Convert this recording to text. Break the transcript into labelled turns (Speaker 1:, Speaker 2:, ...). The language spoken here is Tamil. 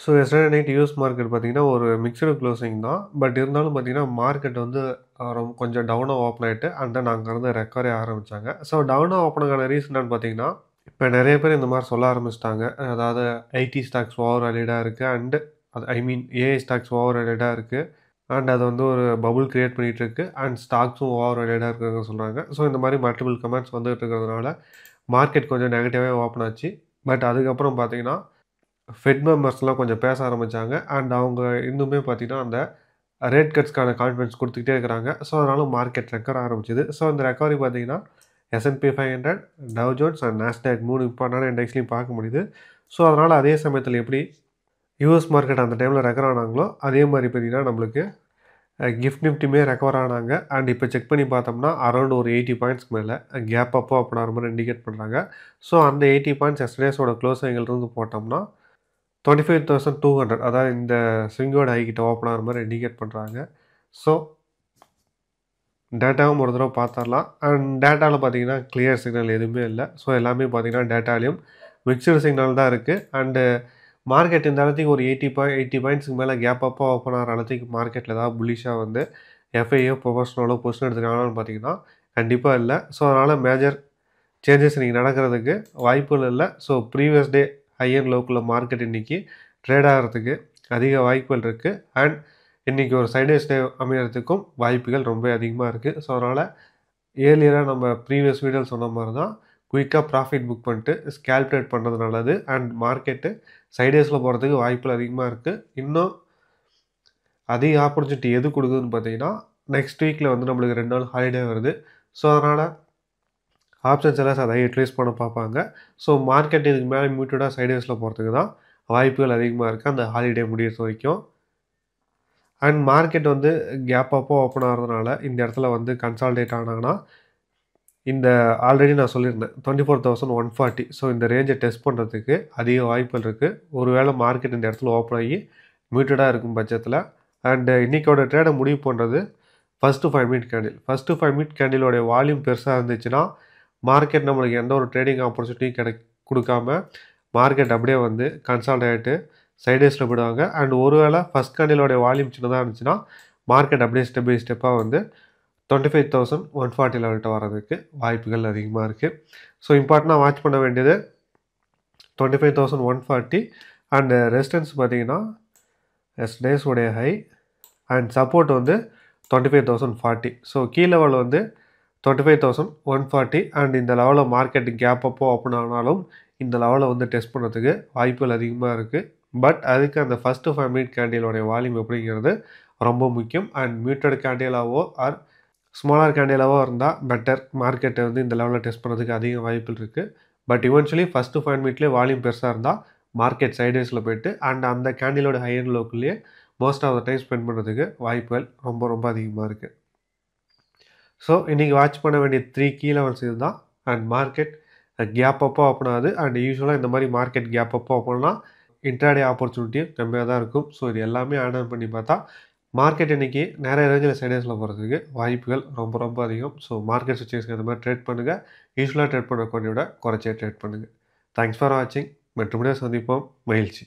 Speaker 1: So yesterday night US market பார்த்தீங்கன்னா, ஒரு மிக்ஸ்டு க்ளோசிங் தான். பட் இருந்தாலும் பார்த்தீங்கன்னா, மார்க்கெட் வந்து கொஞ்சம் டவுனா ஓப்பன் ஆயிட்டு, அண்ட் தென் அங்கருந்து ரெக்கவரி ஆரம்பிச்சாங்க. ஸோ டவுனா ஓப்பன் ஆன ரீசன் என்னன்னு பார்த்தீங்கன்னா, இப்ப நெறைய பேர் இந்த மாரி சொல்ல ஆரம்பிச்சுட்டாங்க. அதாவது ஐடி ஸ்டாக்ஸ் ஓவர் வேல்யூடா இருக்கு. அண்ட் அது ஐ மீன் ஏஐ ஸ்டாக்ஸ் ஓவர் வேல்யூடா இருக்கு. அண்ட் அது வந்து ஒரு பபுள் கிரியேட் பண்ணிட்டு இருக்கு. அண்ட் ஸ்டாக்ஸும் ஓவர் வேல்யூடா இருக்குன்னு சொல்றாங்க. ஸோ இந்த மாரி மல்டிபிள் கமெண்ட்ஸ் வந்துட்டு இருக்கிறதுனால, மார்க்கெட் கொஞ்சம் நெகட்டிவாவே ஓப்பன் ஆச்சு. பட் அதுக்கப்புறம் பார்த்தீங்கன்னா ஃபெட் மெம்பர்ஸ்லாம் கொஞ்சம் பேச ஆரம்பிச்சாங்க. அண்ட் அவங்க இன்னுமே பார்த்தீங்கன்னா, அந்த ரேட் கட்ஸ்க்கான கான்ஃபிடன்ஸ் குடுத்துக்கிட்டே இருக்கிறாங்க. ஸோ, அதனால மார்க்கெட் ரெக்கவர் ஆரம்பிச்சது. ஸோ, இந்த ரெக்கவரி பார்த்தீங்கன்னா, S&P 500, tau Jones and Nasdaq 3 இம்பார்ட்டன்டான இண்டெக்ஸ்லயும் பார்க்க முடியுது. ஸோ, அதனால அதே சமயத்தில எப்படி யுஎஸ் மார்க்கெட் அந்த டைம்ல ரெக்கவர் ஆனாங்களோ, அதே மாரி பார்த்தீங்கன்னா, நம்மளுக்கு கிஃப்ட் நிஃப்டியுமே ரெக்கவர் ஆனாங்க. அண்ட் இப்ப செக் பண்ணி பார்த்தோம்னா, அரவுண்ட் ஒரு 80 பாயிண்ட்ஸ்க்கு மேல கேப் அப்போ ஆன மாரி இண்டிகேட் பண்றாங்க. ஸோ, அந்த 80 பாயிண்ட்ஸ் எஸ்டர்டேஸோட க்ளோசிங்ல போட்டோம்னா 25,200 அதாவது இந்த ஸ்விங்கோட ஹை கிட்ட ஓப்பன் ஆகுற மாரி இண்டிகேட் பண்றாங்க. ஸோ, டேட்டாவும் ஒரு தடவ பார்த்துரலாம். அண்ட் டேட்டால பார்த்தீங்கன்னா, கிளியர் சிக்னல் எதுவுமே இல்ல. ஸோ, எல்லாமே பார்த்தீங்கன்னா, டேட்டாலயும் மிக்ஸ்டு சிக்னல் தான் இருக்கு. அண்டு மார்க்கெட் இந்த இடத்துக்கு ஒரு 80 பாயிண்ட்ஸ்க்கு மேல கேப் அப்பா ஓப்பன் ஆகுற இடத்துக்கு மார்க்கெட்ல ஏதாவது புல்லிஷா வந்து எஃப்ஐயோ, ப்ரொபோஷனலோ பொசிஷன் எடுத்துருக்காங்களான்னு பார்த்தீங்கன்னா, கண்டிப்பா இல்ல. ஸோ, அதனால மேஜர் சேஞ்சஸ் இன்னைக்கு நடக்கிறதுக்கு வாய்ப்புகள் இல்ல. So, previous day high and லோக்குள்ள மார்க்கெட் இன்னைக்கு ட்ரேட் ஆகுறதுக்கு அதிக வாய்ப்புகள் இருக்கு. அண்ட் இன்னைக்கு ஒரு சைட்வேஸ் டே அமையறதுக்கும் வாய்ப்புகள் ரொம்ப அதிகமா இருக்கு. ஸோ, அதனால ஏர்லியரா நம்ம ப்ரீவியஸ் வீடியோல சொன்ன மாரி தான் குயிக்கா ப்ராஃபிட் புக் பண்ணிட்டு ஸ்கால்குலேட் பண்றது நல்லது. அண்ட் மார்க்கெட்டு சைட்வேஸ்ல போறதுக்கு வாய்ப்புகள் அதிகமா இருக்கு. இன்னும் அதிக ஆப்பர்ச்சுனிட்டி எது குடுக்குதுன்னு பார்த்தீங்கன்னா, நெக்ஸ்ட் வீக்ல வந்து நம்மளுக்கு 2 நாள் ஹாலிடே வருது. ஸோ, அதனால ஆப்ஷன் செல்லர்ஸ் அதை யூட்டிலைஸ் பண்ண பார்ப்பாங்க. ஸோ, மார்க்கெட் இதுக்கு மேல மியூட்டடா சைட்வேஸ்ல போறதுக்கு தான் வாய்ப்புகள் அதிகமா இருக்கு. அந்த ஹாலிடே முடியிற வரைக்கும். அண்ட் மார்க்கெட் வந்து கேப் அப்போ ஓப்பன் ஆகுறதுனால, இந்த இடத்துல வந்து கன்சாலிடேட் ஆனாங்கன்னா, இந்த ஆல்ரெடி நான் சொல்லியிருந்தேன். 24,140 ஸோ இந்த ரேஞ்ச டெஸ்ட் பண்றதுக்கு அதிக வாய்ப்புகள் இருக்கு. ஒருவேளை மார்க்கெட் இந்த இடத்துல ஓப்பன் ஆகி மியூட்டடா இருக்கும் பட்சத்தில, அண்ட் இன்னைக்கோட ட்ரேட முடிவு பண்றது first 5 minute candle. First 5 minute கேண்டிலோட வால்யூம் பெருசா இருந்துச்சுன்னா, மார்க்கெட் நம்மளுக்கு எந்த ஒரு ட்ரேடிங் ஆப்பர்ச்சுனிட்டியும் குடுக்காம, மார்க்கெட் அப்படியே வந்து கன்சால்ட் ஆயிட்டு சைட்வேஸ்ல போயிடுவாங்க. அண்ட் ஒருவேளை ஃபர்ஸ்ட் கேண்டிலோட வால்யூம் சின்னதா இருந்துச்சுன்னா, மார்க்கெட் அப்படியே ஸ்டெப் பை ஸ்டெப்பா வந்து 25,140 லெவல்ட்ட வரதுக்கு வாய்ப்புகள் அதிகமா இருக்கு. ஸோ, இம்பார்ட்டன்ட்டா வாட்ச் பண்ண வேண்டியது 25,140 அண்ட் ரெசிஸ்டன்ஸ் பார்த்தீங்கன்னா, எஸ்டர்டேஸ் உடைய ஹை அண்ட் சப்போர்ட் வந்து 25,040. ஸோ, கீ லெவல் வந்து 25,140 அண்ட் இந்த லெவல்ல மார்க்கெட் கேப் அப்போ ஓப்பன் ஆனாலும், இந்த லெவல வந்து டெஸ்ட் பண்ணதுக்கு வாய்ப்புகள் அதிகமா இருக்கு. பட் அதுக்கு அந்த ஃபர்ஸ்ட் 5 மினிட் கேண்டிலோட வால்யூம் எப்படிங்கிறது ரொம்ப முக்கியம். அண்ட் மியூட்டட் கேண்டிலாவோ ஆர் ஸ்மாலர் கேண்டிலாவோ இருந்தா பெட்டர். மார்க்கெட்ட வந்து இந்த லெவல்ல டெஸ்ட் பண்ணதுக்கு அதிக வாய்ப்புகள் இருக்கு. பட் இவென்ச்சுவலி ஃபர்ஸ்ட் 5 மினிட்லயே வால்யூம் பெருசா இருந்தா, மார்க்கெட் சைட்வேஸ்ல போயிட்டு அண்ட் அந்த கேண்டிலோட ஹை அண்ட் லோக்குள்ளயே most of the time spend பண்றதுக்கு வாய்ப்புகள் ரொம்ப ரொம்ப அதிகமா இருக்கு. ஸோ, இன்னைக்கு வாட்ச் பண்ண வேண்டிய 3 கீ லெவல்ஸ் இதுதான். அண்ட் மார்க்கெட் கேப் அப்போ ஓப்பன் ஆகுது. அண்ட் யூசுவலா இந்த மாரி மார்க்கெட் கேப் அப்போ ஓப்பன்னா, இன்ட்ராடே ஆப்பர்ச்சுனிட்டியும் கம்மியா தான் இருக்கும். ஸோ, இது எல்லாமே ஆட் ஆன் பண்ணி பார்த்தா, மார்க்கெட் இன்னைக்கு நிறைய ரேஞ்சில சைட்வேஸ்ல போறதுக்கு வாய்ப்புகள் ரொம்ப ரொம்ப அதிகம். ஸோ, மார்க்கெட் சிச்சுவேஷனுக்கு ஏத்த மாரி ட்ரேட் பண்ணுங்க. யூசுவலா ட்ரேட் பண்ற அக்கவுண்ட்ட விட குறைச்சே ட்ரேட் பண்ணுங்க. தேங்க்ஸ் ஃபார் வாட்சிங். மற்றபடி சந்திப்போம். மகிழ்ச்சி.